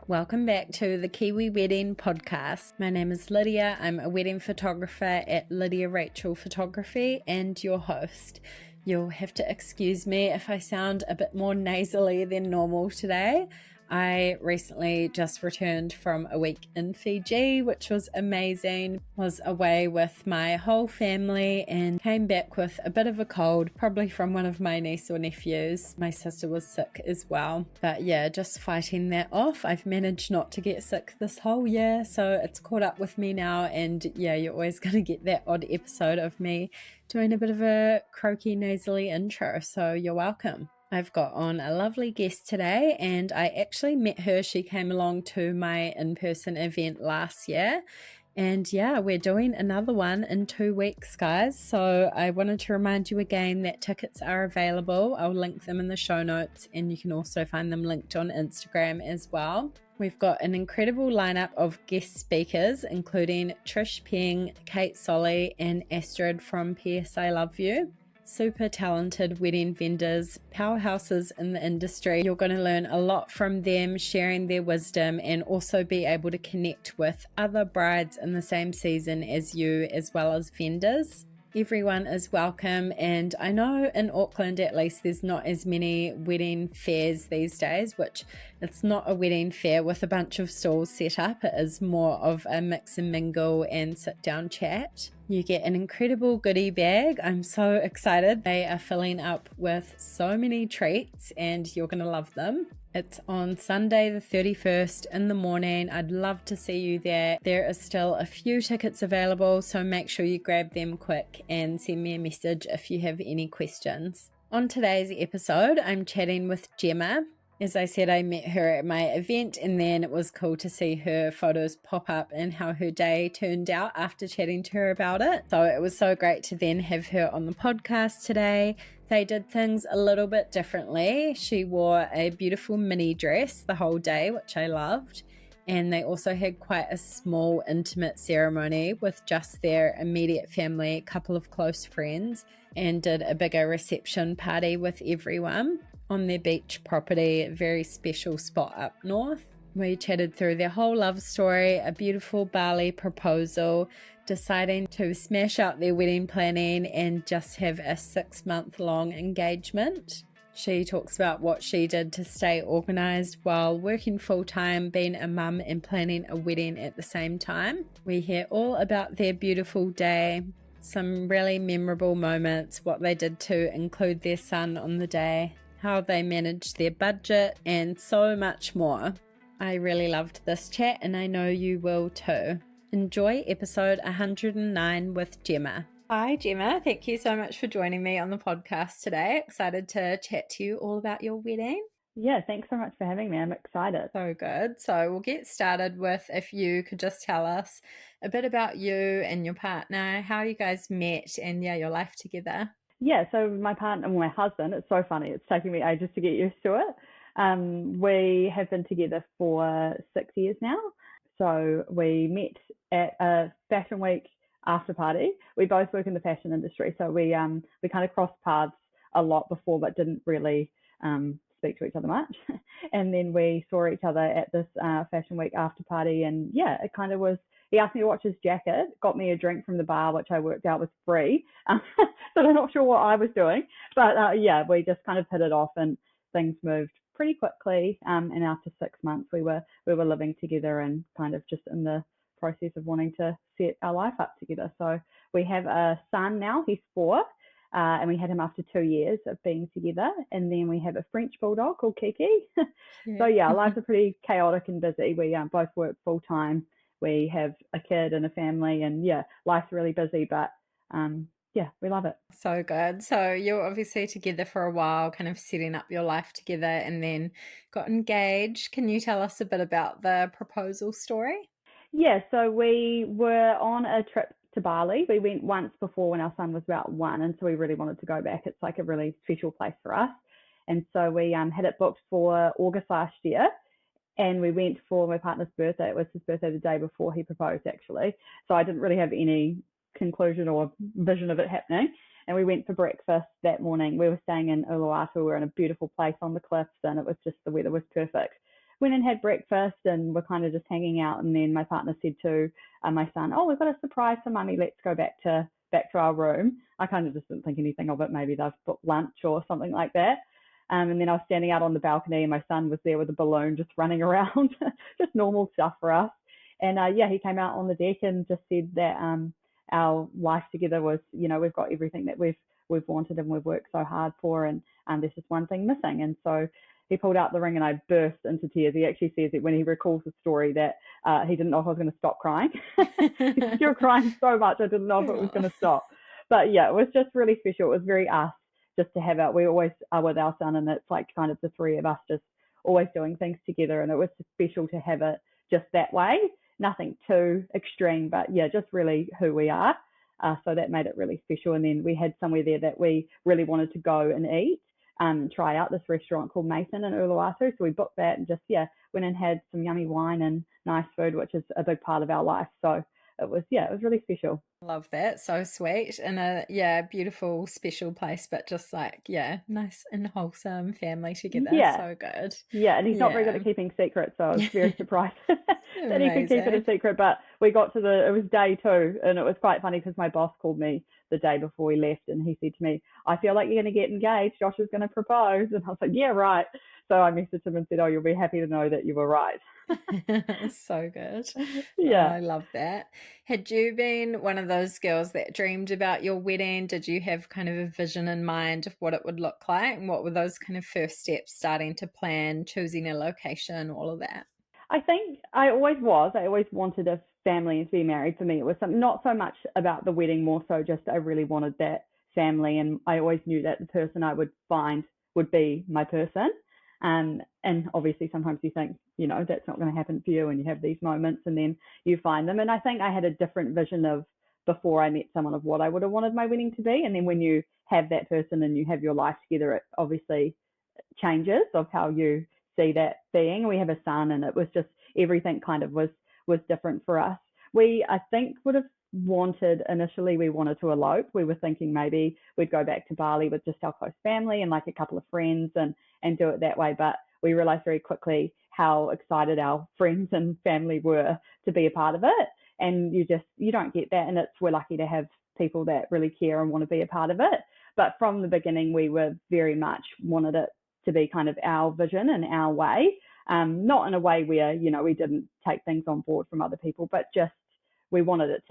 Welcome back to the Kiwi Wedding Podcast. My name is Lydia. I'm a wedding photographer at Lydia Rachel Photography and your host. You'll have to excuse me if I sound a bit more nasally than normal today. I recently just returned from a week in Fiji, which was amazing. Was away with my whole family and came back with a bit of a cold, probably from one of my niece or nephews. My sister was sick as well. But yeah, just fighting that off. I've managed not to get sick this whole year, so it's caught up with me now. And yeah, you're always going to get that odd episode of me doing a bit of a croaky, nasally intro, so you're welcome. I've got on a lovely guest today, and I actually met her. She came along to my in-person event last year, and yeah, we're doing another one in 2 weeks, guys. So I wanted to remind you again that tickets are available. I'll link them in the show notes, and you can also find them linked on Instagram as well. We've got an incredible lineup of guest speakers, including Trish Peng, Kate Solly, and Astrid from P.S. I Love You. Super talented wedding vendors, powerhouses in the industry. You're going to learn a lot from them, sharing their wisdom, and also be able to connect with other brides in the same season as you, as well as vendors. Everyone is welcome, and I know in Auckland at least there's not as many wedding fairs these days, which it's not a wedding fair with a bunch of stalls set up. It is more of a mix and mingle and sit down chat. You get an incredible goodie bag. I'm so excited. They are filling up with so many treats and you're going to love them. It's on Sunday the 31st in the morning. I'd love to see you there. There are still a few tickets available, so make sure you grab them quick and send me a message if you have any questions. On today's episode, I'm chatting with Gemma. As I said, I met her at my event, and then it was cool to see her photos pop up and how her day turned out after chatting to her about it. So it was so great to then have her on the podcast today. They did things a little bit differently. She wore a beautiful mini dress the whole day, which I loved. And they also had quite a small, intimate ceremony with just their immediate family, a couple of close friends, and did a bigger reception party with everyone on their beach property, a very special spot up north. We chatted through their whole love story, a beautiful Bali proposal, deciding to smash out their wedding planning and just have a 6-month-long engagement. She talks about what she did to stay organised while working full-time, being a mum and planning a wedding at the same time. We hear all about their beautiful day, some really memorable moments, what they did to include their son on the day, how they managed their budget, and so much more. I really loved this chat, and I know you will too. Enjoy episode 109 with Gemma. Hi Gemma, thank you so much for joining me on the podcast today. Excited to chat to you all about your wedding. Yeah, thanks so much for having me. I'm excited. So good. So we'll get started with, if you could just tell us a bit about you and your partner, how you guys met, and yeah, your life together. Yeah, so my partner, my husband, it's so funny. It's taking me ages to get used to it. We have been together for 6 years now. So we met at a fashion week after party. We both work in the fashion industry, so we kind of crossed paths a lot before, but didn't really speak to each other much. And then we saw each other at this fashion week after party, and yeah, it kind of was. He asked me to watch his jacket, got me a drink from the bar, which I worked out was free. So I'm not sure what I was doing. But yeah, we just kind of hit it off and things moved pretty quickly. And after 6 months, we were living together and kind of just in the process of wanting to set our life up together. So we have a son now, he's 4. And we had him after 2 years of being together. And then we have a French bulldog called Kiki. So yeah, our lives are pretty chaotic and busy. We both work full time. We have a kid and a family, and yeah, life's really busy, but yeah, we love it. So good. So you're obviously together for a while, kind of setting up your life together, and then got engaged. Can you tell us a bit about the proposal story? Yeah, so we were on a trip to Bali. We went once before when our son was about 1, and so we really wanted to go back. It's like a really special place for us. And so we had it booked for August last year. And we went for my partner's birthday. It was his birthday the day before he proposed, actually. So I didn't really have any conclusion or vision of it happening. And we went for breakfast that morning. We were staying in Uluwatu. We were in a beautiful place on the cliffs, and it was just, the weather was perfect. went and had breakfast and we're kind of just hanging out. And then my partner said to my son, "Oh, we've got a surprise for mummy. Let's go back to our room." I kind of just didn't think anything of it. Maybe they've booked lunch or something like that. And then I was standing out on the balcony and my son was there with a balloon just running around, just normal stuff for us. And he came out on the deck and just said that our life together was, we've got everything that we've wanted and we've worked so hard for, and there's just one thing missing. And so he pulled out the ring and I burst into tears. He actually says that when he recalls the story that he didn't know if I was going to stop crying. He said, "You're crying so much, I didn't know if it was going to stop." But yeah, it was just really special. It was very us just to have it. We always are with our son, and it's like kind of the three of us just always doing things together, and it was special to have it just that way. Nothing too extreme, but yeah, just really who we are. So that made it really special. And then we had somewhere there that we really wanted to go and eat, try out this restaurant called Mason in Uluwatu. So we booked that and just, went and had some yummy wine and nice food, which is a big part of our life. So it was really special. Love that. So sweet. And a beautiful, special place, but just like, nice and wholesome family together. Yeah. So good. Yeah, and he's not very good at keeping secrets, so I was very surprised that he could keep it a secret. But we got to it was day 2, and it was quite funny because my boss called me the day before we left, and he said to me, "I feel like you're going to get engaged. Josh is going to propose." And I was like, "Yeah, right." So I messaged him and said, "Oh, you'll be happy to know that you were right." So good. Yeah. Oh, I love that. Had you been one of those girls that dreamed about your wedding? Did you have kind of a vision in mind of what it would look like? And what were those kind of first steps, starting to plan, choosing a location, all of that? I think I always wanted a family to be married. For me, it was not so much about the wedding, more so just I really wanted that family, and I always knew that the person I would find would be my person. And obviously sometimes you think, that's not going to happen for you, and you have these moments and then you find them. And I think I had a different vision of before I met someone of what I would have wanted my wedding to be. And then when you have that person and you have your life together, it obviously changes of how you see that being. We have a son, and it was just everything kind of was different for us. I think would have initially we wanted to elope. We were thinking maybe we'd go back to Bali with just our close family and like a couple of friends and do it that way. But we realized very quickly how excited our friends and family were to be a part of it. And you don't get that. And we're lucky to have people that really care and want to be a part of it. But from the beginning, we were very much wanted it to be kind of our vision and our way. Not in a way where, we didn't take things on board from other people, but just we wanted it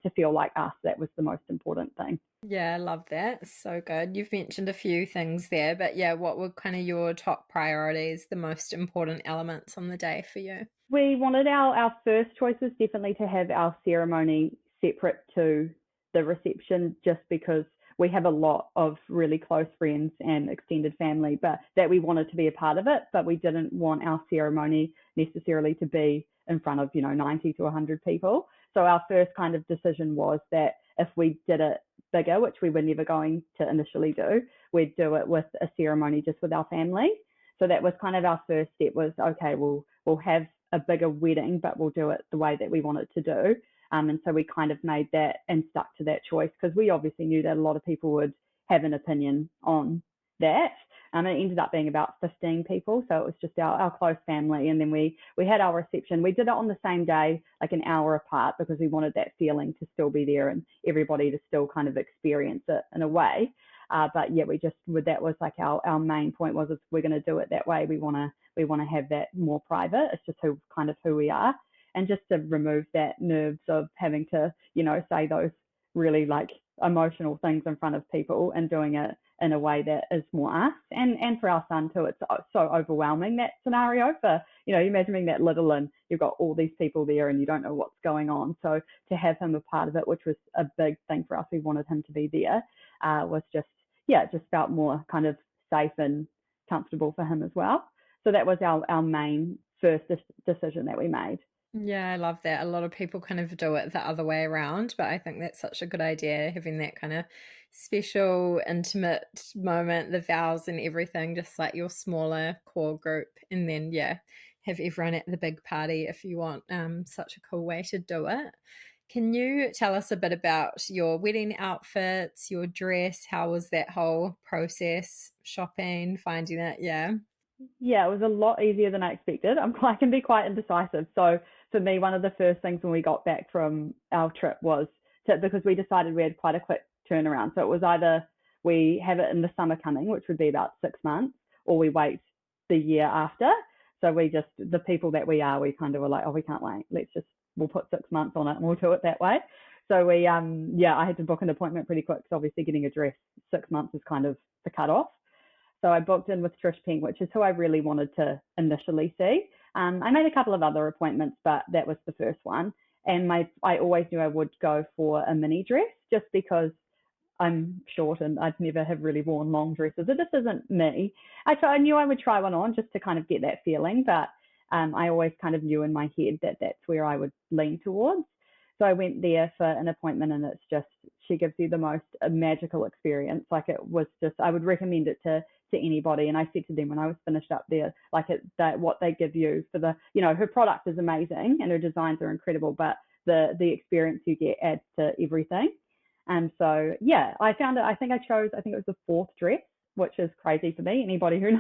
to feel like us. That was the most important thing. Yeah, I love that. So good. You've mentioned a few things there, but what were kind of your top priorities, the most important elements on the day for you? We wanted our first choice was definitely to have our ceremony separate to the reception, just because we have a lot of really close friends and extended family, but that we wanted to be a part of it, but we didn't want our ceremony necessarily to be in front of, 90 to 100 people. So our first kind of decision was that if we did it bigger, which we were never going to initially do, we'd do it with a ceremony just with our family. So that was kind of our first step was, okay, we'll have a bigger wedding, but we'll do it the way that we want it to do. And so we kind of made that and stuck to that choice, because we obviously knew that a lot of people would have an opinion on that. It ended up being about 15 people. So it was just our close family. And then we had our reception. We did it on the same day, like an hour apart, because we wanted that feeling to still be there and everybody to still kind of experience it in a way. But yeah, that was like our main point was, if we're going to do it that way, we want to have that more private. It's just who we are. And just to remove that nerves of having to, say those really like emotional things in front of people, and doing it in a way that is more us. And for our son too, it's so overwhelming, that scenario, for, you imagine being that little and you've got all these people there and you don't know what's going on. So to have him a part of it, which was a big thing for us, we wanted him to be there, was just felt more kind of safe and comfortable for him as well. So that was our main first decision that we made. Yeah, I love that. A lot of people kind of do it the other way around, but I think that's such a good idea, having that kind of special, intimate moment, the vows and everything, just like your smaller core group, and then have everyone at the big party if you want. Such a cool way to do it. Can you tell us a bit about your wedding outfits, your dress? How was that whole process, shopping, finding it? Yeah. Yeah, it was a lot easier than I expected. I can be quite indecisive. So for me, one of the first things when we got back from our trip was because we decided we had quite a quick turnaround. So it was either we have it in the summer coming, which would be about 6 months, or we wait the year after. So the people that we are, we kind of were like, oh, we can't wait. We'll put 6 months on it and we'll do it that way. So I had to book an appointment pretty quick because obviously getting a dress 6 months is kind of the cutoff. So I booked in with Trish Pink, which is who I really wanted to initially see. I made a couple of other appointments, but that was the first one. And I always knew I would go for a mini dress just because I'm short and I'd never have really worn long dresses. It just isn't me. I knew I would try one on just to kind of get that feeling, but I always kind of knew in my head that that's where I would lean towards. So I went there for an appointment, and she gives you the most magical experience. Like it was just, I would recommend it to anybody. And I said to them when I was finished up there, what they give you for her product is amazing and her designs are incredible, but the experience you get adds to everything. And so, yeah, I found it. I think it was the fourth dress, which is crazy for me. Anybody who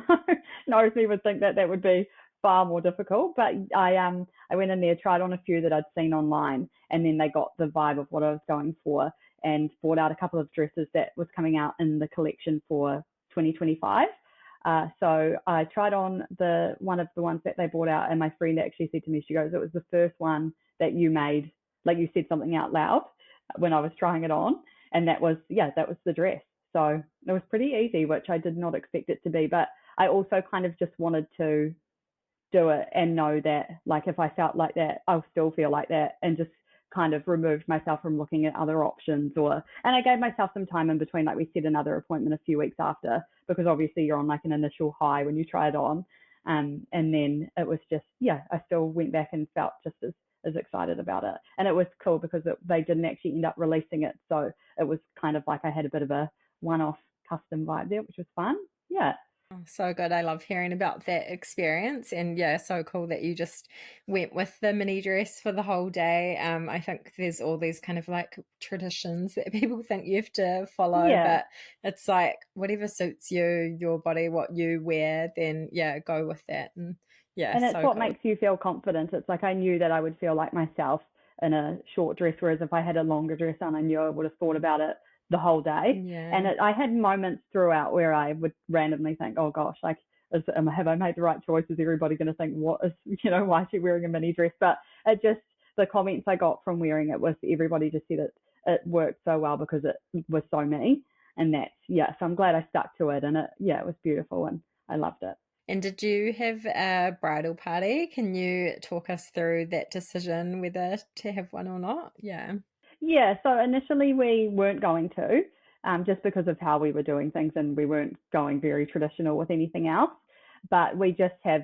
knows me would think that would be far more difficult. But I went in there, tried on a few that I'd seen online, and then they got the vibe of what I was going for and bought out a couple of dresses that was coming out in the collection for 2025. So I tried on one of the ones that they bought out, and my friend actually said to me, she goes, it was the first one that you made, like you said something out loud when I was trying it on. And that was the dress. So it was pretty easy, which I did not expect it to be. But I also kind of just wanted to do it and know that, like, if I felt like that, I'll still feel like that, and just kind of removed myself from looking at other options. And I gave myself some time in between, like we set another appointment a few weeks after, because obviously you're on like an initial high when you try it on. And then it was just, I still went back and felt just as excited about it. And it was cool because they didn't actually end up releasing it. So it was kind of like I had a bit of a one-off custom vibe there, which was fun. Yeah. Oh, so good. I love hearing about that experience. And yeah, so cool that you just went with the mini dress for the whole day. I think there's all these kind of like traditions that people think you have to follow, Yeah. but it's like whatever suits you, your body, what you wear, then yeah, go with that. And yeah, And it's so what cool. makes you feel confident. It's like I knew that I would feel like myself in a short dress, whereas if I had a longer dress on, I knew I would have thought about it the whole day. And Yeah. I had moments throughout where I would randomly think, oh gosh, like, have I made the right choice? Is everybody going to think, why is she wearing a mini dress? But the comments I got from wearing it was everybody just said it worked so well because it was so me. And so I'm glad I stuck to it. And it was beautiful and I loved it. And did you have a bridal party? Can you talk us through that decision whether to have one or not? Yeah. Yeah, so initially we weren't going to, just because of how we were doing things, and we weren't going very traditional with anything else. But we just have,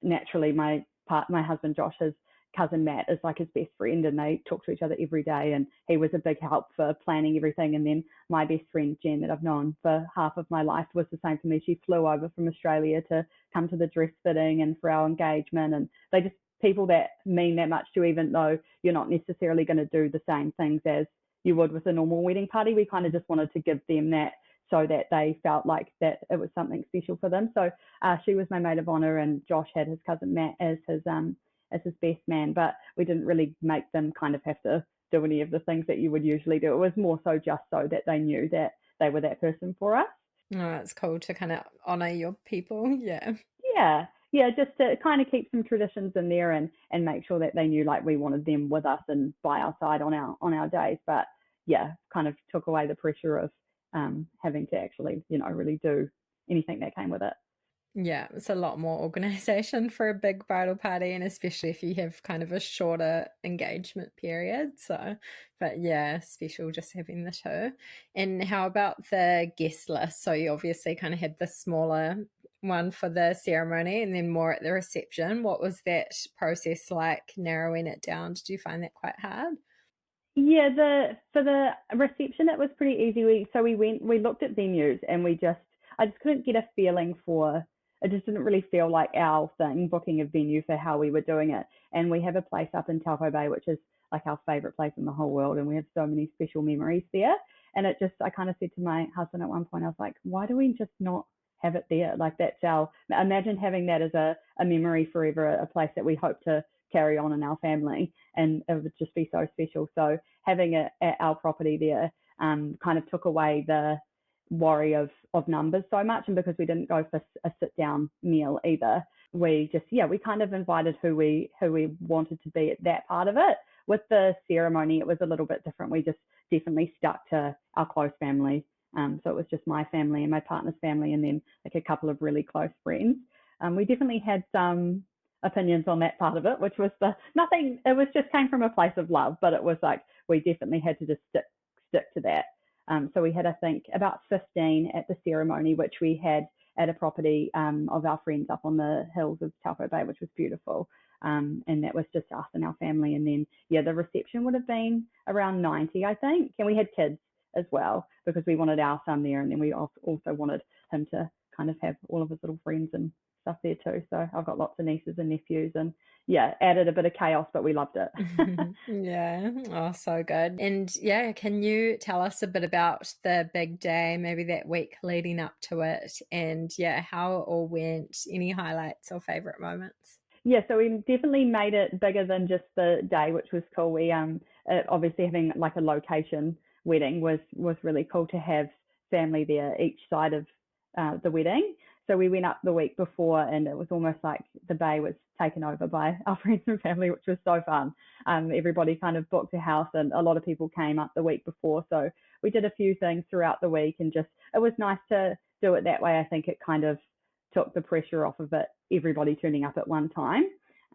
naturally, my husband Josh's cousin Matt is like his best friend, and they talk to each other every day, and he was a big help for planning everything. And then my best friend Jen, that I've known for half of my life, was the same for me. She flew over from Australia to come to the dress fitting and for our engagement, and they just people that mean that much to you, even though you're not necessarily going to do the same things as you would with a normal wedding party. We kind of just wanted to give them that so that they felt like that it was something special for them. So she was my maid of honor, and Josh had his cousin Matt as his best man, but we didn't really make them kind of have to do any of the things that you would usually do. It was more so just so that they knew that they were that person for us. Oh, it's cool to kind of honor your people. Yeah. Yeah, just to kind of keep some traditions in there and make sure that they knew like we wanted them with us and by our side on our days. But yeah, kind of took away the pressure of having to actually really do anything that came with it. Yeah, it's a lot more organization for a big bridal party, and especially if you have kind of a shorter engagement period. So, but yeah, special just having the two. And how about the guest list? So you obviously kind of had the smaller one for the ceremony and then more at the reception. What was that process like, narrowing it down? Did you find that quite hard? Yeah, for the reception it was pretty easy. We looked at venues, and I just couldn't get a feeling for it. Just didn't really feel like our thing, booking a venue for how we were doing it. And we have a place up in Taupō Bay, which is like our favorite place in the whole world, and we have so many special memories there. And I kind of said to my husband at one point, I was like, why do we just not have it there. Like that's imagine having that as a memory forever, a place that we hope to carry on in our family, and it would just be so special. So having it at our property there kind of took away the worry of numbers so much. And because we didn't go for a sit down meal either, we just we kind of invited who we wanted to be at that part of it. With the ceremony, it was a little bit different. We just definitely stuck to our close family. So it was just my family and my partner's family, and then like a couple of really close friends. We definitely had some opinions on that part of it, which was nothing. It was just came from a place of love, but it was like we definitely had to just stick to that. So we had, I think, about 15 at the ceremony, which we had at a property of our friends up on the hills of Taupō Bay, which was beautiful. And that was just us and our family. And then, the reception would have been around 90, I think. And we had kids as well, because we wanted our son there. And then we also wanted him to kind of have all of his little friends and stuff there too. So I've got lots of nieces and nephews, and added a bit of chaos, but we loved it. Yeah. Oh, so good. And can you tell us a bit about the big day, maybe that week leading up to it, and how it all went? Any highlights or favorite moments? So we definitely made it bigger than just the day, which was cool. We obviously having like a location wedding was really cool to have family there each side of the wedding. So we went up the week before, and it was almost like the bay was taken over by our friends and family, which was so fun. Everybody kind of booked a house, and a lot of people came up the week before. So we did a few things throughout the week, and just it was nice to do it that way. I think it kind of took the pressure off of it, everybody turning up at one time.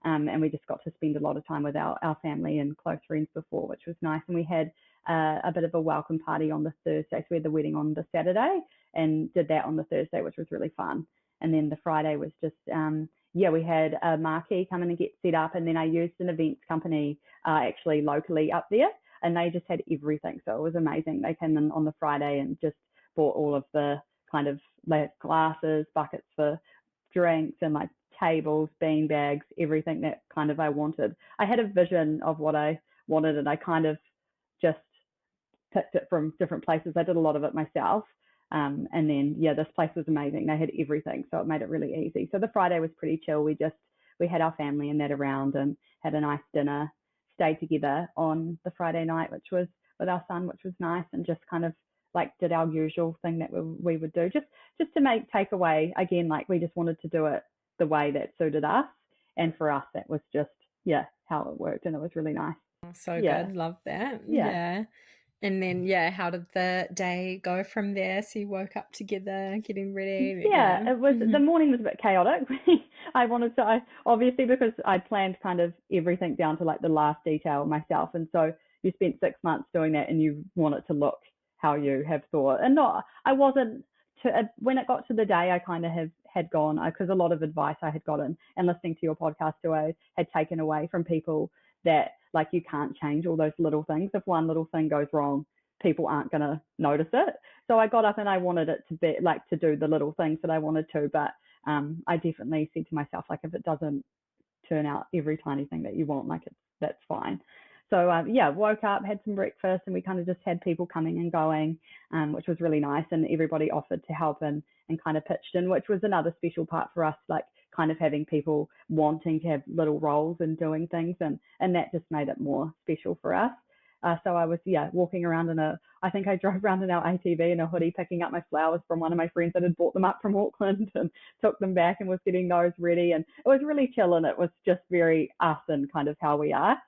And we just got to spend a lot of time with our family and close friends before, which was nice. And we had a bit of a welcome party on the Thursday. So we had the wedding on the Saturday and did that on the Thursday, which was really fun. And then the Friday was just, we had a marquee come in and get set up. And then I used an events company actually locally up there, and they just had everything. So it was amazing. They came in on the Friday and just bought all of the kind of like glasses, buckets for drinks, and like tables, bean bags, everything that kind of I wanted. I had a vision of what I wanted, and I kind of just picked it from different places. I did a lot of it myself. And then, this place was amazing. They had everything, so it made it really easy. So the Friday was pretty chill. We had our family and that around, and had a nice dinner, stayed together on the Friday night, which was with our son, which was nice, and just kind of like did our usual thing that we would do, just to take away again, like we just wanted to do it the way that suited us, and for us that was just how it worked, and it was really nice. So good. Love that. And then how did the day go from there? So you woke up together, getting ready? It was the morning was a bit chaotic. I obviously, because I planned kind of everything down to like the last detail myself, and so you spent 6 months doing that, and you want it to look how you have thought. And I wasn't when it got to the day, I kind of had gone, because a lot of advice I had gotten and listening to your podcast too, I had taken away from people that like you can't change all those little things. If one little thing goes wrong, people aren't going to notice it. So I got up and I wanted it to be like to do the little things that I wanted to, but I definitely said to myself, like, if it doesn't turn out every tiny thing that you want, like that's fine. So woke up, had some breakfast, and we kind of just had people coming and going, which was really nice. And everybody offered to help and kind of pitched in, which was another special part for us, like kind of having people wanting to have little roles and doing things, and that just made it more special for us. So I was walking around I think I drove around in our ATV in a hoodie, picking up my flowers from one of my friends that had bought them up from Auckland, and took them back and was getting those ready. And it was really chill, and it was just very us and kind of how we are.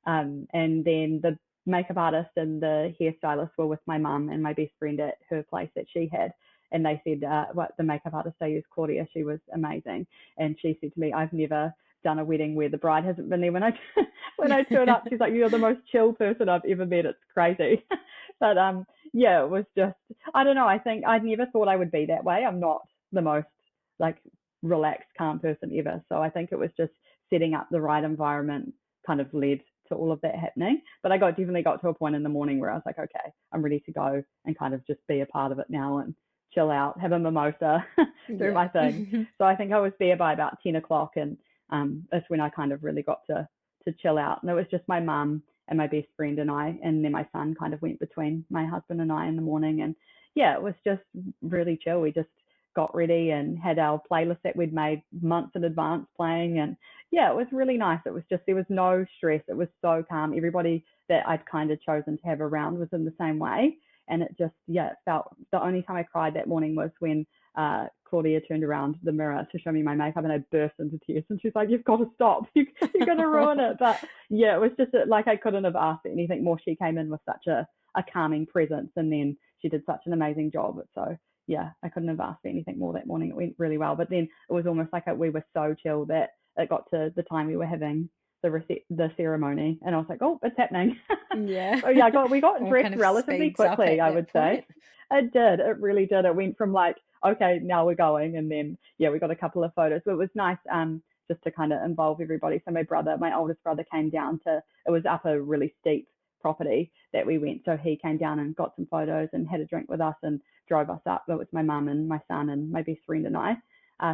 And then the makeup artist and the hairstylist were with my mum and my best friend at her place that she had. And they said, the makeup artist I used, Claudia, she was amazing. And she said to me, I've never done a wedding where the bride hasn't been there. When I turned up, she's like, you're the most chill person I've ever met. It's crazy. But it was just, I don't know. I think I never thought I would be that way. I'm not the most like relaxed, calm person ever. So I think it was just setting up the right environment kind of led to all of that happening. But I definitely got to a point in the morning where I was like, okay, I'm ready to go and kind of just be a part of it now and chill out, have a mimosa, do my thing. So I think I was there by about 10 o'clock, and that's when I kind of really got to chill out. And it was just my mum and my best friend and I, and then my son kind of went between my husband and I in the morning. And it was just really chill. We just got ready and had our playlist that we'd made months in advance playing. And yeah, it was really nice. It was just, there was no stress. It was so calm. Everybody that I'd kind of chosen to have around was in the same way. And it just, yeah, it felt, the only time I cried that morning was when Claudia turned around the mirror to show me my makeup, and I burst into tears, and she's like, you've got to stop, you're going to ruin it. But yeah, it was just like I couldn't have asked for anything more. She came in with such a calming presence, and then she did such an amazing job. So yeah, I couldn't have asked for anything more that morning. It went really well. But then it was almost like we were so chill that it got to the time we were having the ceremony, and I was like, oh, it's happening. Yeah. So yeah, we got dressed kind of relatively quickly, I would say. It did. It really did. It went from like, okay, now we're going, and then yeah, we got a couple of photos. But it was nice just to kind of involve everybody. So my oldest brother came down it was up a really steep property that we went. So he came down and got some photos and had a drink with us and drove us up. It was my mum and my son and my best friend and I.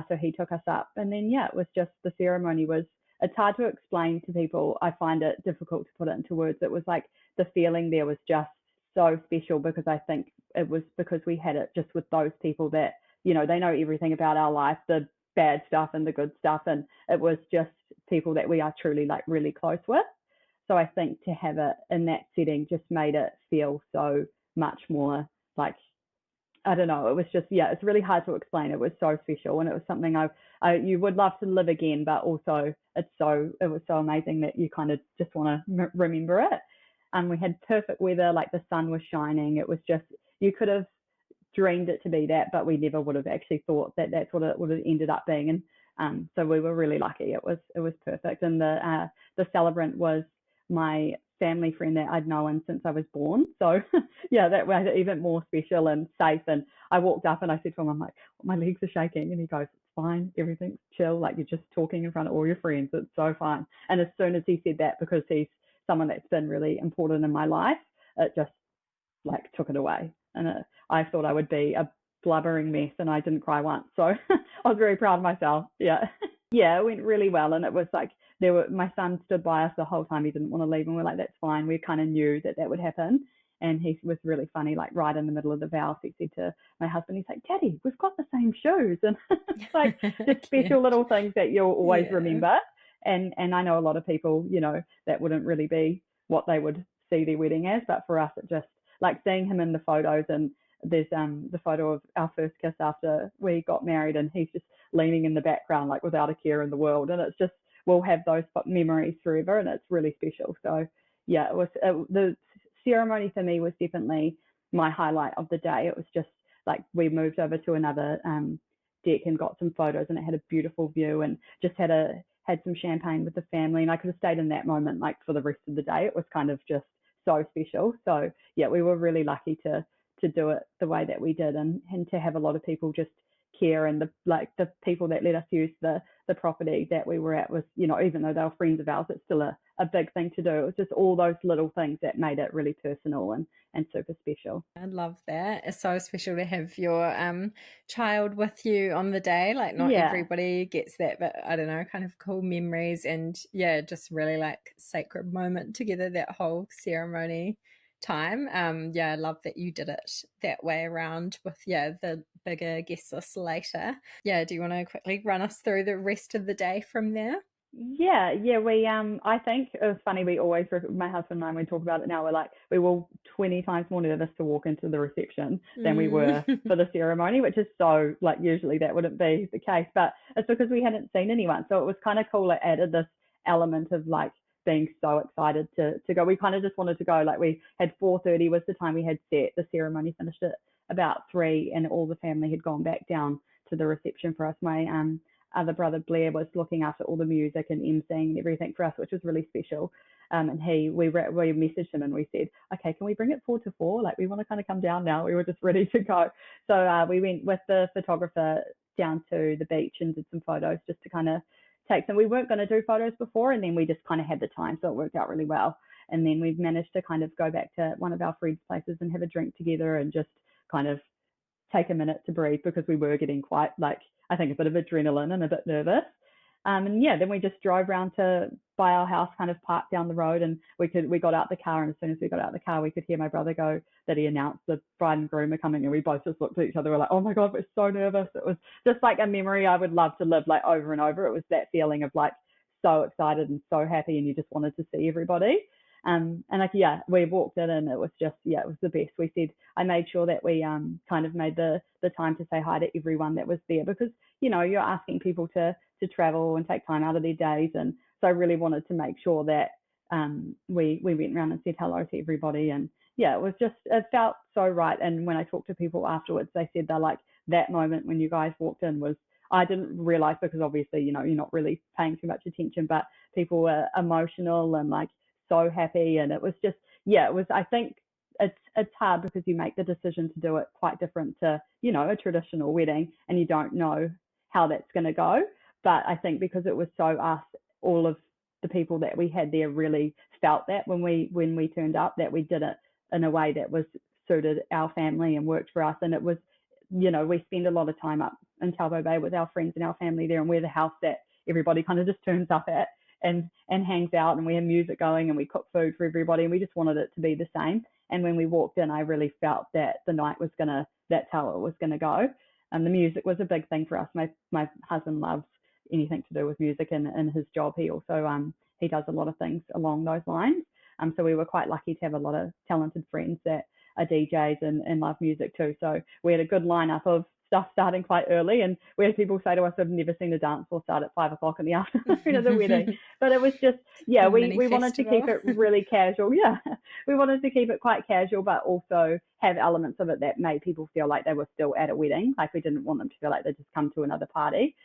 So he took us up, and then yeah, it was just, the ceremony was, it's hard to explain to people. I find it difficult to put it into words. It was like the feeling there was just so special, because I think it was because we had it just with those people that, you know, they know everything about our life, the bad stuff and the good stuff. And it was just people that we are truly like really close with. So I think to have it in that setting just made it feel so much more like, I don't know, it was just, yeah, it's really hard to explain. It was so special, and it was something you would love to live again, but also it was so amazing that you kind of just want to remember it. And we had perfect weather, like the sun was shining. It was just, you could have dreamed it to be that, but we never would have actually thought that that's what it would have ended up being. And so we were really lucky. It was perfect. And the celebrant was my family friend that I'd known since I was born. So yeah, that was even more special and safe. And I walked up and I said to him, I'm like, my legs are shaking. And he goes, it's fine, everything's chill, like you're just talking in front of all your friends, it's so fine. And as soon as he said that, because he's someone that's been really important in my life, it just like took it away. And I thought I would be a blubbering mess, and I didn't cry once. So I was very proud of myself. Yeah. Yeah, it went really well. And it was like, my son stood by us the whole time. He didn't want to leave, and we're like, that's fine. We kind of knew that would happen. And he was really funny, like right in the middle of the vows, he said to my husband, he's like, Daddy, we've got the same shoes. And it's like just special little things that you'll always remember. And I know a lot of people, you know, that wouldn't really be what they would see their wedding as, but for us, it just, like seeing him in the photos, and there's the photo of our first kiss after we got married, and he's just leaning in the background like without a care in the world, and it's just, we'll have those memories forever, and it's really special. So yeah, the ceremony for me was definitely my highlight of the day. It was just like, we moved over to another deck and got some photos, and it had a beautiful view, and just had some champagne with the family, and I could have stayed in that moment like for the rest of the day. It was kind of just so special. So yeah, we were really lucky to do it the way that we did, and to have a lot of people just care, and the people that let us use the property that we were at was, you know, even though they were friends of ours, it's still a big thing to do. It was just all those little things that made it really personal and super special. I love that. It's so special to have your child with you on the day. Like not everybody gets that, but I don't know, kind of cool memories, and yeah, just really like sacred moment together, that whole ceremony time. I love that you did it that way around with the bigger guest list later. Do you want to quickly run us through the rest of the day from there? Yeah, we I think it was funny, we always, my husband and I, we talk about it now, we're like, we were 20 times more nervous to walk into the reception than we were for the ceremony, which is so, like, usually that wouldn't be the case, but it's because we hadn't seen anyone. So it was kind of cool. It added this element of like being so excited to go. We kind of just wanted to go. Like, we had 4:30 was the time we had set. The ceremony finished at about 3, and all the family had gone back down to the reception for us. My other brother Blair was looking after all the music and emceeing and everything for us, which was really special. And we messaged him and we said, okay, can we bring it 4 to 4? Like, we want to kind of come down now. We were just ready to go. So we went with the photographer down to the beach and did some photos just to kind of take some. We weren't going to do photos before, and then we just kind of had the time, so it worked out really well. And then we've managed to kind of go back to one of our friends' places and have a drink together and just kind of take a minute to breathe, because we were getting quite, like, I think a bit of adrenaline and a bit nervous. And yeah, then we just drove around to by our house, kind of parked down the road, and we got out the car, and as soon as we got out the car, we could hear my brother go that he announced the bride and groom are coming, and we both just looked at each other. We're like, oh my God, we're so nervous. It was just like a memory I would love to live like over and over. It was that feeling of like so excited and so happy, and you just wanted to see everybody. And like, yeah, we walked in and it was just, yeah, it was the best. We said, I made sure that we kind of made the time to say hi to everyone that was there, because, you know, you're asking people to travel and take time out of their days. And so I really wanted to make sure that we went around and said hello to everybody. And yeah, it was just, it felt so right. And when I talked to people afterwards, they said they're like, that moment when you guys walked in was, I didn't realize, because obviously, you know, you're not really paying too much attention, but people were emotional and like so happy. And it was just, yeah, it was, I think it's hard because you make the decision to do it quite different to, you know, a traditional wedding, and you don't know how that's going to go. But I think because it was so us, all of the people that we had there really felt that when we turned up, that we did it in a way that was suited our family and worked for us. And it was, you know, we spend a lot of time up in Taupō Bay with our friends and our family there, and we're the house that everybody kind of just turns up at and hangs out, and we have music going and we cook food for everybody, and we just wanted it to be the same. And when we walked in, I really felt that the night was gonna, that's how it was gonna go. And the music was a big thing for us. My husband loves anything to do with music, and in his job he also he does a lot of things along those lines. So we were quite lucky to have a lot of talented friends that are DJs and love music too. So we had a good lineup of stuff starting quite early, and we had people say to us, I've never seen a dance floor start at 5 o'clock in the afternoon of the wedding. But it was just, yeah, we wanted to keep it really casual. Yeah, we wanted to keep it quite casual, but also have elements of it that made people feel like they were still at a wedding. Like, we didn't want them to feel like they just come to another party.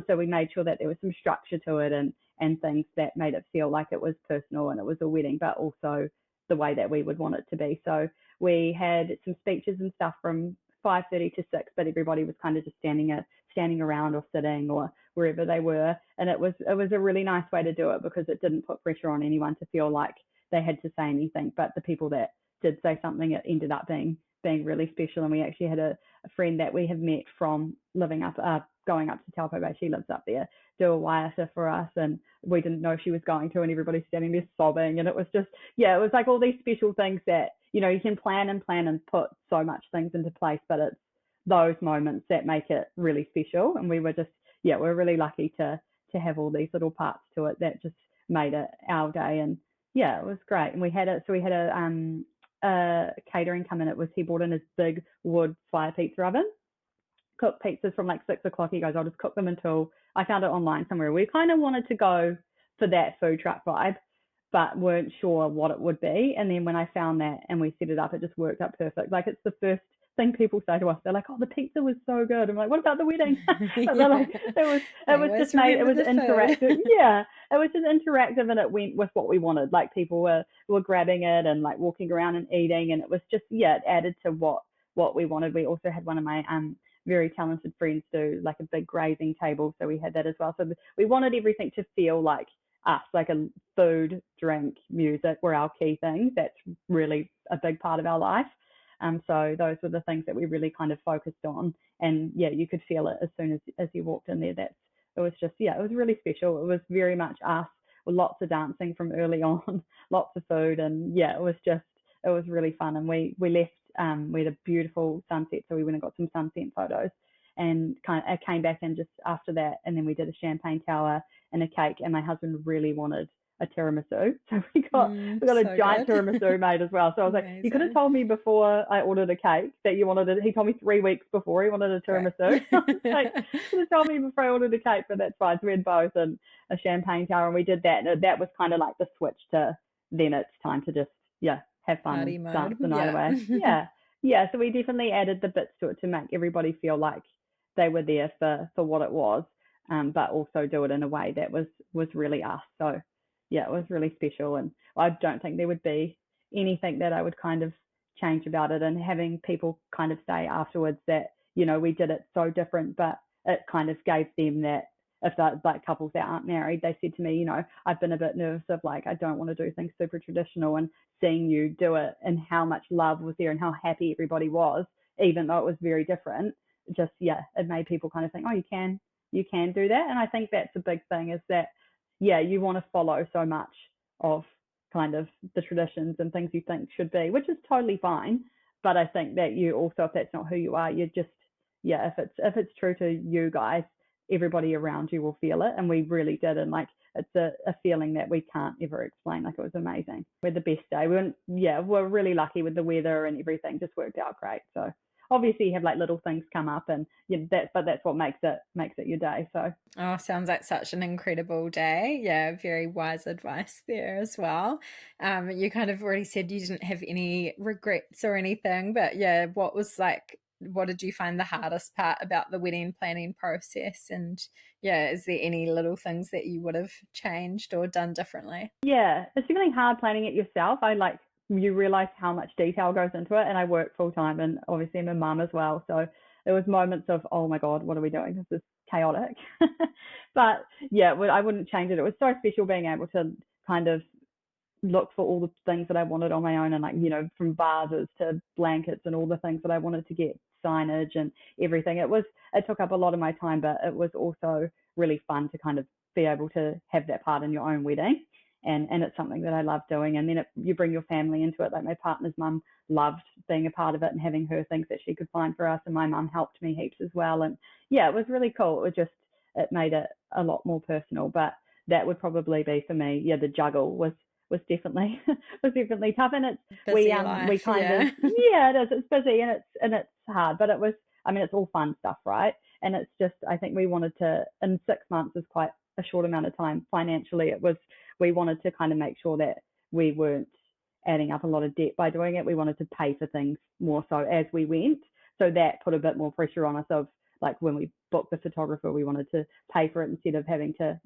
So we made sure that there was some structure to it, and things that made it feel like it was personal and it was a wedding, but also the way that we would want it to be. So we had some speeches and stuff from 5:30 to 6, but everybody was kind of just standing around or sitting or wherever they were. And it was a really nice way to do it, because it didn't put pressure on anyone to feel like they had to say anything. But the people that did say something, it ended up being really special. And we actually had a friend that we have met from living up going up to Taupō Bay. She lives up there, do a waiata for us, and we didn't know she was going to, and everybody's standing there sobbing. And it was just, yeah, it was like all these special things that, you know, you can plan and put so much things into place, but it's those moments that make it really special. And we were just, yeah, we're really lucky to have all these little parts to it that just made it our day. And yeah, it was great. And we had a catering come in. He brought in his big wood fire pizza oven, cooked pizzas from like 6 o'clock. He goes, I'll just cook them until, I found it online somewhere. We kind of wanted to go for that food truck vibe, but weren't sure what it would be. And then when I found that and we set it up, it just worked out perfect. Like, it's the first thing people say to us. They're like, oh, the pizza was so good. I'm like, what about the wedding? But they're like, it was just made, it was interactive. Yeah, it was just interactive, and it went with what we wanted. Like, people were grabbing it and like walking around and eating, and it was just, yeah, it added to what we wanted. We also had one of my very talented friends do like a big grazing table, so we had that as well. So we wanted everything to feel like us, like a food, drink, music were our key things. That's really a big part of our life. So those were the things that we really kind of focused on. And yeah, you could feel it as soon as you walked in there. It was just, yeah, it was really special. It was very much us, with lots of dancing from early on, lots of food, and yeah, it was really fun. And we left, we had a beautiful sunset, so we went and got some sunset photos, and I came back in just after that, and then we did a champagne tower and a cake, and my husband really wanted a tiramisu, so we got a giant tiramisu made as well. So I was like, you could have told me before I ordered a cake that you wanted it. He told me 3 weeks before he wanted a tiramisu. Like, could have told me before I ordered a cake, but that's fine. So we had both, and a champagne tower, and we did that. And that was kind of like the switch to, then it's time to just, yeah, have fun Party and mode. dance the night away. Yeah. So we definitely added the bits to it to make everybody feel like they were there for what it was, but also do it in a way that was really us. So yeah, it was really special, and I don't think there would be anything that I would kind of change about it. And having people kind of say afterwards that, you know, we did it so different, but it kind of gave them that, if that, like, couples that aren't married, they said to me, you know, I've been a bit nervous of like, I don't want to do things super traditional, and seeing you do it and how much love was there and how happy everybody was, even though it was very different, just, yeah, it made people kind of think, oh, you can you can do that. And I think that's a big thing, is that, yeah, you want to follow so much of kind of the traditions and things you think should be, which is totally fine. But I think that you also, if that's not who you are, you just, yeah, if it's true to you guys, everybody around you will feel it. And we really did. And like, it's a feeling that we can't ever explain. Like, it was amazing. We had the best day. We're really lucky with the weather, and everything just worked out great. So obviously you have like little things come up, and but that's what makes it your day. So oh, sounds like such an incredible day. Yeah, very wise advice there as well. You kind of already said you didn't have any regrets or anything, but yeah, what did you find the hardest part about the wedding planning process? And yeah, is there any little things that you would have changed or done differently? Yeah, it's definitely hard planning it yourself. You realize how much detail goes into it, and I work full time, and obviously I'm a mum as well. So there was moments of, oh my God, what are we doing? This is chaotic. But yeah, I wouldn't change it. It was so special being able to kind of look for all the things that I wanted on my own, and like, from vases to blankets and all the things that I wanted to get, signage and everything. It took up a lot of my time, but it was also really fun to kind of be able to have that part in your own wedding. And it's something that I love doing. And then you bring your family into it. Like, my partner's mum loved being a part of it and having her things that she could find for us. And my mum helped me heaps as well. And yeah, it was really cool. It made it a lot more personal. But that would probably be for me. Yeah, the juggle was definitely tough. And Busy life, we kind yeah. of, yeah, it is. It's busy, and it's hard. But it's all fun stuff, right? And it's just, I think we wanted to, in 6 months is quite a short amount of time financially. We wanted to kind of make sure that we weren't adding up a lot of debt by doing it. We wanted to pay for things more so as we went. So that put a bit more pressure on us of, like, when we booked the photographer, we wanted to pay for it instead of having to,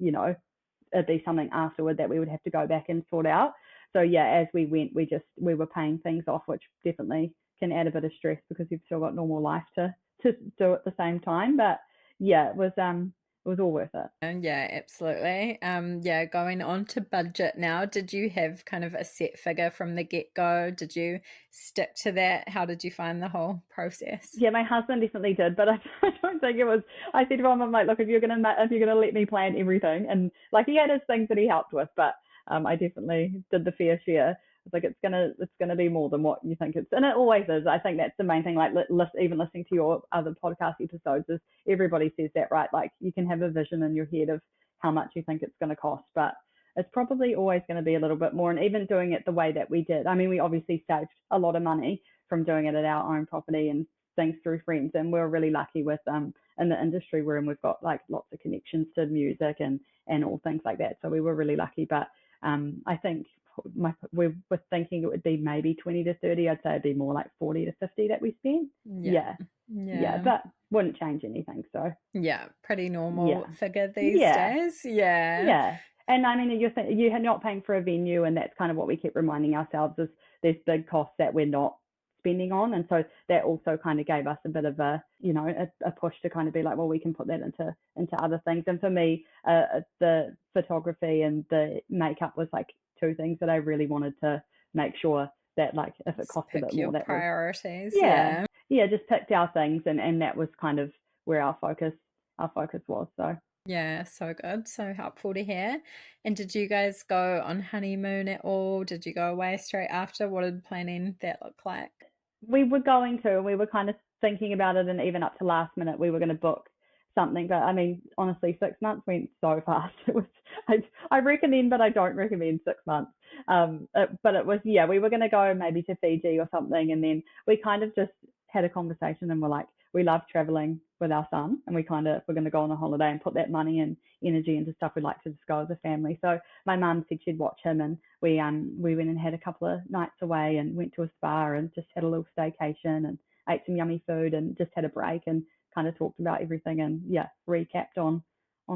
it'd be something afterward that we would have to go back and sort out. So yeah, as we went, we were paying things off, which definitely can add a bit of stress because you've still got normal life to do at the same time. But yeah, it was all worth it. Yeah, absolutely. Yeah, going on to budget now, did you have kind of a set figure from the get-go? Did you stick to that? How did you find the whole process? Yeah, my husband definitely did, but I don't think it was. I said to him, I'm like, look, if you're gonna let me plan everything, and like, he had his things that he helped with, but I definitely did the fair share. It's like, it's gonna be more than what you think it's, and it always is. I think that's the main thing. Like, even listening to your other podcast episodes, is everybody says that, right? Like, you can have a vision in your head of how much you think it's going to cost, but it's probably always going to be a little bit more. And even doing it the way that we did, I mean, we obviously saved a lot of money from doing it at our own property and things through friends, and we're really lucky with in the industry we're in. We've got like lots of connections to music and all things like that, so we were really lucky. But I think we were thinking it would be maybe 20 to 30. I'd say it'd be more like 40 to 50 that we spent. Yeah, but wouldn't change anything. So yeah, pretty normal figure these days. Yeah. And I mean, you're not paying for a venue, and that's kind of what we keep reminding ourselves, is there's big costs that we're not spending on. And so that also kind of gave us a bit of a push to kind of be like, well, we can put that into other things. And for me, the photography and the makeup was like two things that I really wanted to make sure that, like, if it cost a bit more, that priorities. Just picked our things, and that was kind of where our focus was. So yeah, so good, so helpful to hear. And did you guys go on honeymoon at all? Did you go away straight after? What did planning that look like? We were going to, and we were kind of thinking about it, and even up to last minute we were going to book something. But I mean, honestly, 6 months went so fast. It was, I recommend, but I don't recommend 6 months. But it was, we were going to go maybe to Fiji or something, and then we kind of just had a conversation, and we're like, we love traveling with our son, and we're going to go on a holiday and put that money and energy into stuff we'd like to just go as a family. So my mum said she'd watch him, and we went and had a couple of nights away and went to a spa and just had a little staycation and ate some yummy food and just had a break and kind of talked about everything, and recapped on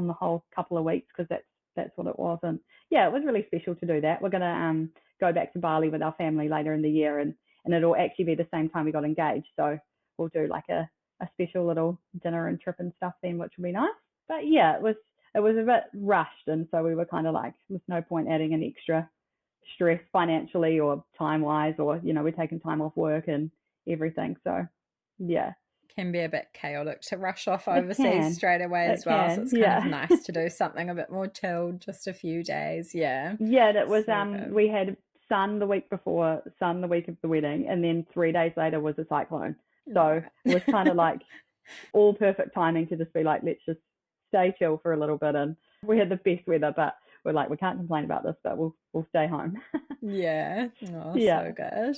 the whole couple of weeks, because that's what it was. And it was really special to do that. We're going to go back to Bali with our family later in the year, and it'll actually be the same time we got engaged, so we'll do like a special little dinner and trip and stuff then, which will be nice. But it was a bit rushed, and so we were kind of like, there's no point adding an extra stress financially or time wise, or we're taking time off work and everything. So can be a bit chaotic to rush off It overseas can. straight away It as well. So can. it's kind of Yeah. nice to do something a bit more chilled, just a few days. Yeah. Yeah, and it was So good. we had sun the week before, sun the week of the wedding, and then 3 days later was a cyclone. So Right. it was kind of like all perfect timing to just be like, let's just stay chill for a little bit. And we had the best weather, but we're like, we can't complain about this, but we'll stay home. Yeah. Oh, so Yeah. good.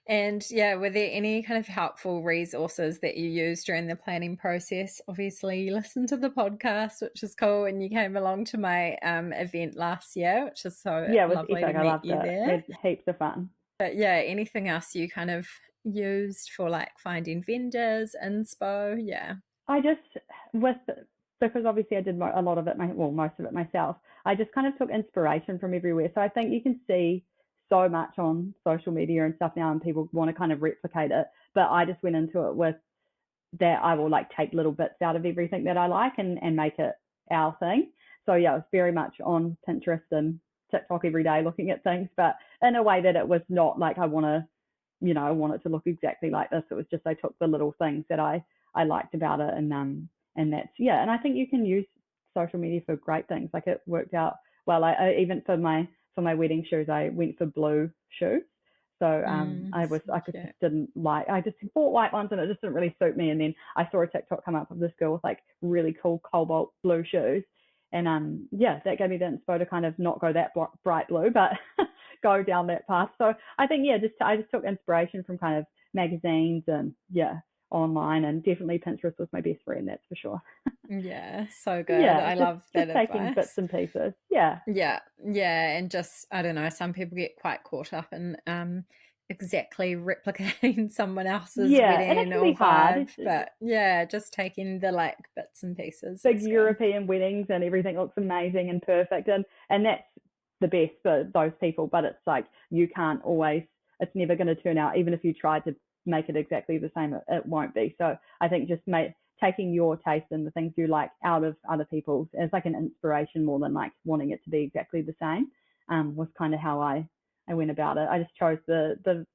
And yeah, were there any kind of helpful resources that you used during the planning process? Obviously, you listened to the podcast, which is cool, and you came along to my event last year, which is so Yeah, it was lovely to epic. I meet loved you it. We there. had heaps of fun. But yeah, anything else you kind of used for like finding vendors, inspo? Yeah. I just with because obviously I did a lot of it, most of it myself. I just kind of took inspiration from everywhere. So I think you can see so much on social media and stuff now, and people want to kind of replicate it. But I just went into it with that I will like take little bits out of everything that I like and make it our thing. So yeah, it was very much on Pinterest and TikTok every day looking at things, but in a way that it was not like I want to, I want it to look exactly like this. It was just I took the little things that I liked about it, and that's yeah. And I think you can use social media for great things. Like it worked out well. I even for my wedding shoes, I went for blue shoes. So So I could cute. just didn't like I just bought white ones and it just didn't really suit me. And then I saw a TikTok come up of this girl with like really cool cobalt blue shoes, and yeah, that gave me the inspo to kind of not go that bright blue, but go down that path. So I think yeah, I just took inspiration from kind of magazines and yeah, online, and definitely Pinterest was my best friend, that's for sure. Yeah, so good. Yeah, I just love that just taking bits advice. and pieces. Yeah, Yeah, yeah, and just I don't know, some people get quite caught up in exactly replicating someone else's yeah, and it wedding can or be hard. vibe, but yeah, just taking the like bits and pieces Big is good. European weddings and everything looks amazing and perfect, and that's the best for those people. But it's like you can't always. It's never going to turn out, even if you try to make it exactly the same. It won't be. So I think just taking your taste and the things you like out of other people's as like an inspiration more than like wanting it to be exactly the same. Was kind of how I went about it. I just chose the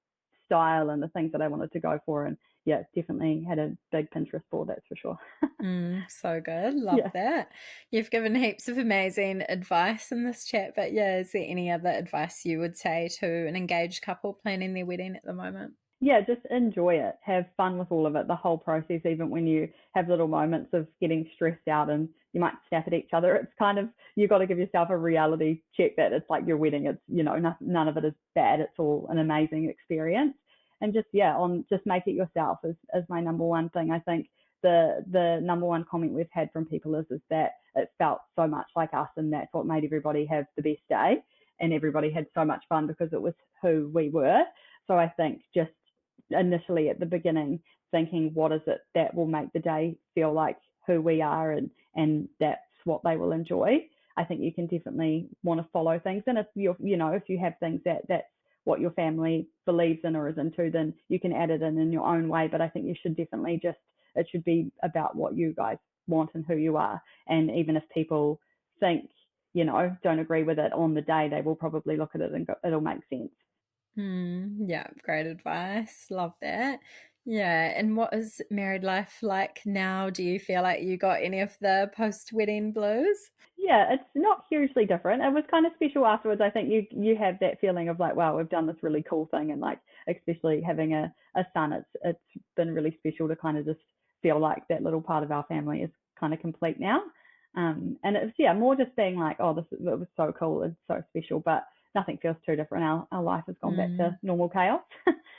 style and the things that I wanted to go for, and yeah, definitely had a big Pinterest board, that's for sure. So good. Love Yeah. that. You've given heaps of amazing advice in this chat, but yeah, is there any other advice you would say to an engaged couple planning their wedding at the moment? Yeah, just enjoy it. Have fun with all of it, the whole process, even when you have little moments of getting stressed out and you might snap at each other. It's kind of, you've got to give yourself a reality check that it's like your wedding. It's, none of it is bad. It's all an amazing experience. And just, yeah, just make it yourself is my number one thing. I think the number one comment we've had from people is that it felt so much like us, and that's what made everybody have the best day. And everybody had so much fun because it was who we were. So I think just initially at the beginning thinking what is it that will make the day feel like who we are, and that's what they will enjoy. I think you can definitely want to follow things, and if if you have things that's what your family believes in or is into, then you can add it in your own way. But I think you should definitely just, it should be about what you guys want and who you are. And even if people think don't agree with it on the day, they will probably look at it and go, it'll make sense. Yeah, great advice. Love that. Yeah, and what is married life like now? Do you feel like you got any of the post-wedding blues? Yeah, it's not hugely different. It was kind of special afterwards. I think you have that feeling of like, wow, we've done this really cool thing, and like especially having a son, it's been really special to kind of just feel like that little part of our family is kind of complete now. And it's yeah, more just being like, oh, it was so cool and so special, but nothing feels too different. Our life has gone back Mm, to normal chaos.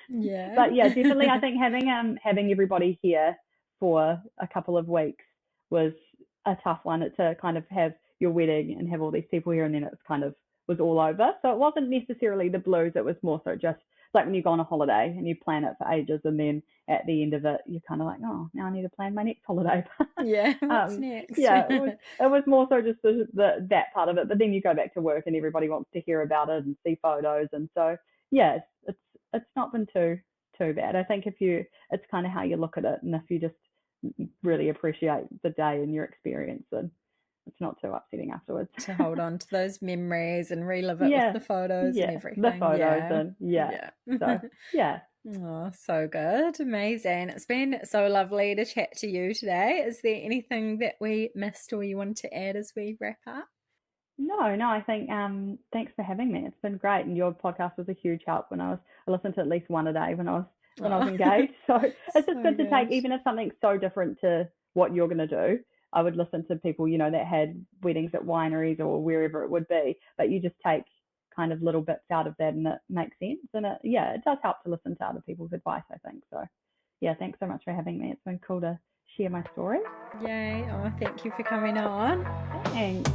yeah. But yeah, definitely, I think having everybody here for a couple of weeks was a tough one to kind of have your wedding and have all these people here, and then it's kind of was all over. So it wasn't necessarily the blues. It was more so just like when you go on a holiday and you plan it for ages, and then at the end of it, you're kind of like, oh, now I need to plan my next holiday. Yeah, what's next? Yeah, it was more so just that part of it. But then you go back to work and everybody wants to hear about it and see photos, and so yeah, it's not been too bad. I think it's kind of how you look at it, and if you just really appreciate the day and your experience, then it's not too upsetting afterwards. To hold on to those memories and relive it with Yeah, the photos and yeah, the everything. photos Yeah. and yeah. Yeah. So yeah, Oh, so good. Amazing. It's been so lovely to chat to you today. Is there anything that we missed or you wanted to add as we wrap up? No, I think thanks for having me. It's been great, and your podcast was a huge help I listened to at least one a day when I was Oh, engaged. So it's just so good to take, good. even if something's so different to what you're going to do. I would listen to people, that had weddings at wineries or wherever it would be, but you just take kind of little bits out of that, and it makes sense. And it does help to listen to other people's advice, I think. So yeah, thanks so much for having me. It's been cool to share my story. Yay. Oh, thank you for coming on. Thanks.